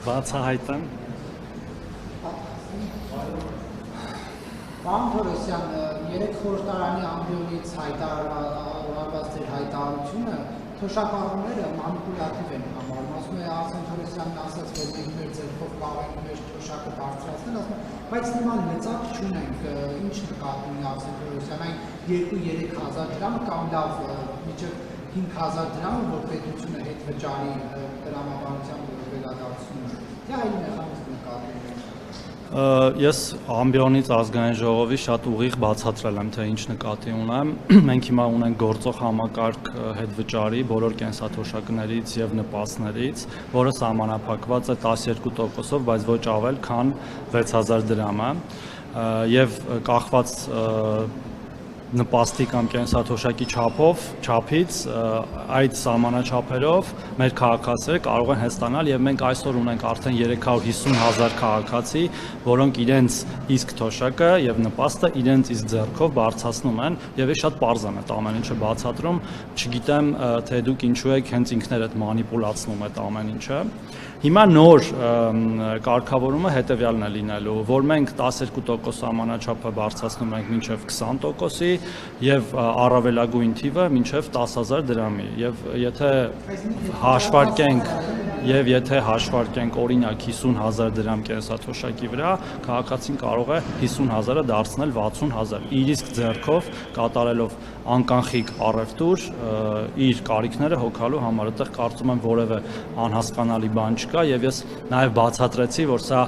Բացահայտեմ։ Պարոն Թորոսյան, 3 խորհրդարանի ամբիոնից հայտարարված ձեր հայտարարությունը թոշակառուները մանիպուլատիվ են համարում, ասում է Արսեն Թորոսյանն ասաց, որ մենք մեր ձեռքով կարող ենք մեր թոշակը բարձրացնել, ասում է, բայց նման լծակ չունենք, ինչ նկատի ունի Արսեն Թորոսյան, այն 2-3 հազար դրամ կամ լավ մինչև 5 հազար դրամը, որ պետությունը հետ վճարի տրամաբանության վերադարձում, թե այլ մեխանիզմ նկատի ունենք։ Ես ամբիոնից ազգային ժողովի շատ ուղիղ բացատրել եմ, թե ինչ նկատի ունեմ։ Մենք հիմա ունենք գործող համակարգ հետ վճարի բոլոր կենսաթոշակներից եւ նպաստներից, որը սահմանափակված է 12%-ով, բայց ոչ ավել, քան 6000 դրամը, եւ կախված նպաստի կամ կենսաթոշակի չափից այդ սահմանաչափերով մեր քաղաքացիները կարող են հստանալ եւ մենք այսօր ունենք արդեն 350,000 քաղաքացի, որոնք իրենց իսկ թոշակը եւ նպաստը իրենց իսկ ձեռքով բարձրացնում են եւ ես շատ պարզ եմ այդ ամեն ինչը բացատրում, չգիտեմ թե դուք ինչու եք հենց ինքներդ մանիպուլացնում այդ ամեն ինչը։ Հիմա նոր կարգավորումը հետևյալն է լինելու, որ մենք 12% սահմանաչափը բարձրացնում ենք մինչև 20%-ի եւ առավելագույն թիվը մինչև 10,000 դրամի եւ եթե հաշվարկենք օրինակ 50,000 դրամ կենսաթոշակի վրա, քաղաքացին կարող է 50,000-ը դարձնել 60,000 իր իսկ ձեռքով կատարելով անկանխիկ առևտուր իր կարիքները հոգալու համար։ Այդտեղ կարծում եմ որևէ անհասկանալի բան չկա եւ ես նաեւ բացատրեցի, որ սա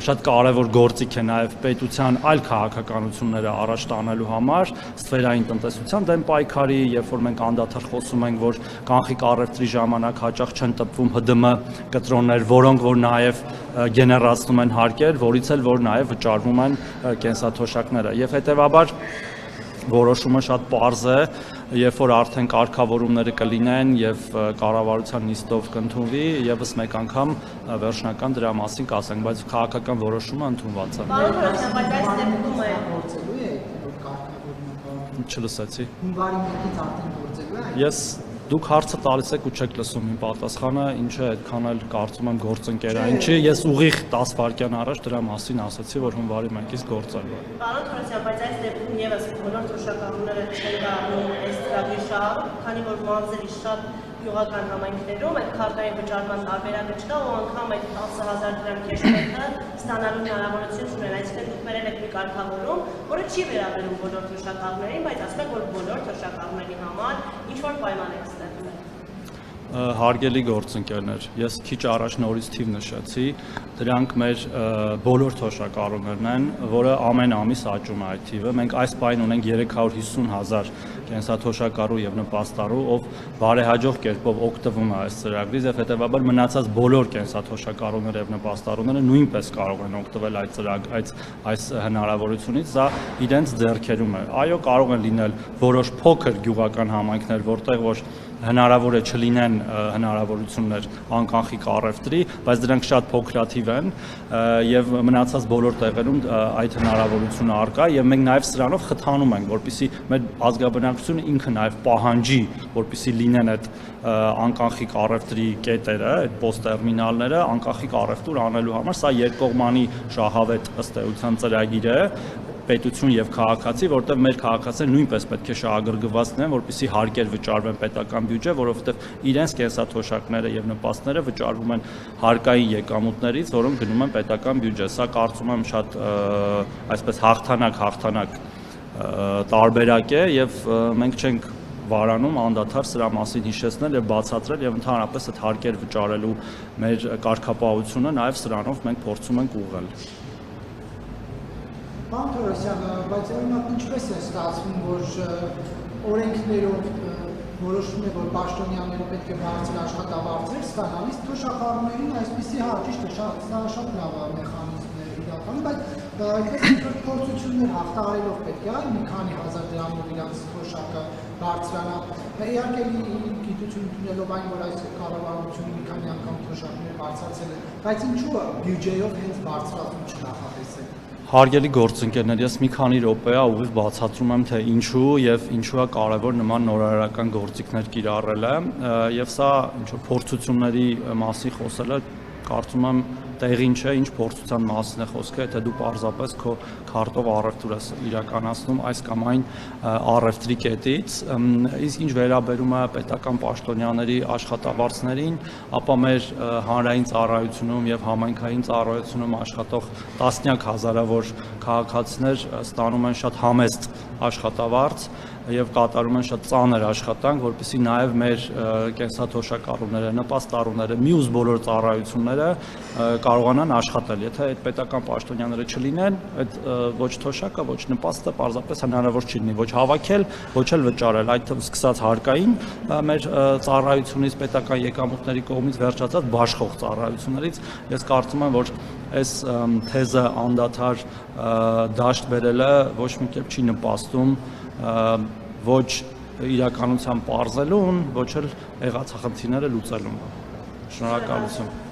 շատ կարեւոր գործիք է նաեւ պետության այլ քաղաքականությունները առաջ տանելու համար, սֆերային տնտեսության դեմ պայքարի, երբ որ մենք անդադար խոսում ենք, որ կանխիկ առևտրի ժամանակ հաճախ չեն տպվում ՀԴՄ կտրոններ, որոնք որ նաեւ գեներացնում են հարկեր, որից էլ որ նաեւ վճարվում են կենսաթոշակները եւ հետեւաբար որոշումը շատ պարզ է, երբ որ արդեն կարգավորումները կլինեն եւ կառավարության նիստով կընդունվի, եւս մեկ անգամ վերջնական դրա մասին կասենք, բայց քաղաքական որոշումը ընդունված է։ Պարոն Թորոսյան, բայց այս դեպքում է գործելու է որ կարգավորումը Չլսեցի։ հունվարի 1-ից արդեն գործելու է։ Ես դուք հարցը տալիս եք ու չեք լսում իմ պատասխանը, ինչը այդքան էլ կարծում եմ գործընկերային չի։ Ես ուղիղ 10 վայրկյան առաջ դրա մասին ասացի, որ հունվարի 1-ից գործելու է։ Պարոն Թորոսյան, բայց այս դեպքում եւս բոլոր թոշակառուները չեն կարողանում այս ծրագրի շահառու, քանի որ մարզերի շատ գյուղական համայնքներում այդ քարտային վճարման տարբերակը չկա ու անգամ այդ 10,000 դրամ քեշբեքը ստանալու հնարավորություն չունեն, այսինքն դուք մերել եք մի կարգավորում, որը չի վերաբերում բոլոր թոշակառուներին, բայց ասում եք, որ բոլոր թոշակառուների համար ինչ-որ պայման եք ստեղծել։ Հարգելի գործընկերներ, ես քիչ առաջ նորից թիվ նշեցի, դրանք մեր բոլոր թոշակառուներն են, որը ամեն ամիս աճում է այդ թիվը։ Մենք այս պահին ունենք 350,000 կենսաթոշակառու եւ նպաստառու, ով բարեհաջող կերպով օգտվում է այս ծրագրից եւ հետեւաբար մնացած բոլոր կենսաթոշակառուները եւ նպաստառուները նույնպես կարող են օգտվել այս հնարավորությունից, դա իրենց ձեռքերում է։ Այո, կարող են լինել որոշ փոքր գյուղական համայնքներ, որտեղ որ հնարավոր է չլինեն հնարավորություններ անկանխիկ առևտրի, բայց դրանք շատ փոքրաթիվ են եւ մնացած բոլոր տեղերում այդ հնարավորությունը առկա եւ մենք նաեւ սրանով խթանում ենք, որպեսզի մեր ազգաբնակությունը ինքը նաեւ պահանջի, որպեսզի լինեն այդ անկանխիկ առևտրի կետերը, այդ պոստտերմինալները անկանխիկ առևտուր անելու համար։ Սա երկկողմանի շահավետ ըստ էության ծրագիր է պետություն եւ քաղաքացի, որտեղ մեր քաղաքացիները նույնպես պետք է շահագրգռված լինեն, որպեսզի հարկեր վճարվեն պետական բյուջե, որովհետեւ իրենց կենսաթոշակները եւ նպաստները վճարվում են հարկային եկամուտներից, որոնք գնում են պետական բյուջե։ Սա կարծում եմ շատ այսպես հաղթանակ տարբերակ է եւ մենք չենք վարանում անդադար սրա մասին հիշեցնել եւ բացատրել եւ ընդհանրապես այդ հարկեր վճարելու մեր կարգապահությունը նաեւ սրանով մենք փորձում ենք ուղղել։ Պարոն Թորոսյան, բայց օրինակ ինչպես է ստացվում, որ օրենքներով որոշվում է, որ պաշտոնյաները պետք է բարձր աշխատավարձեր ստանան, իսկ թոշակառուներին այսպիսի ճիշտ է, շատ լավ մեխանիզմ է իրականում, բայց այդպես փորձություններ հաղթահարելով պետք է այլ մի քանի հազար դրամով իրանց թոշակը բարձրանա։ Իհարկե գիտություն ընդունելով այն, որ այս կառավարությունը մի քանի անգամ թոշակներ բարձրացել է, բայց ինչու բյուջեով հենց բարձրացում չնախատեսել։ Հարգելի գործընկերներ, ես մի քանի րոպե ուղիղ բացատրում եմ, թե ինչու եւ ինչու է կարեւոր նման նորարարական գործիքներ կիրառելը, եւ սա ինչ որ փորձությունների մասին խոսելը կարծում եմ տեղին չէ, ինչ փորձության մասին է խոսքը, եթե դու պարզապես քո քարտով առևտուր ես իրականացնում այս կամ այն առևտրի կետից, իսկ ինչ վերաբերում է պետական պաշտոնյաների աշխատավարձներին, ապա մեր հանրային ծառայությունում եւ համայնքային ծառայությունում աշխատող տասնյակ հազարավոր քաղաքացիներ ստանում են շատ համեստ աշխատավարձ եւ կատարում են շատ ծանր աշխատանք, որպեսզի նաեւ մեր կենսաթոշակառուները, նպաստառուները, մյուս բոլոր ծառայությունները կարողանան աշխատել։ Եթե այդ պետական պաշտոնյաները չլինեն, այդ ոչ թոշակը, ոչ նպաստը պարզապես հնարավոր չի լինի ոչ հավաքել, ոչ էլ վճարել, այդ թվում սկսած հարկային մեր ծառայությունից, պետական եկամուտների կողմից վերջացած բաշխող ծառայություններից, ես կարծում եմ, որ այս թեզը անդադար դաշտ բերելը ոչ մի կերպ չի նպաստում ոչ իրականության պարզելուն, ոչ էլ եղած խնդիրները լուծելուն։ Շնորհակալություն։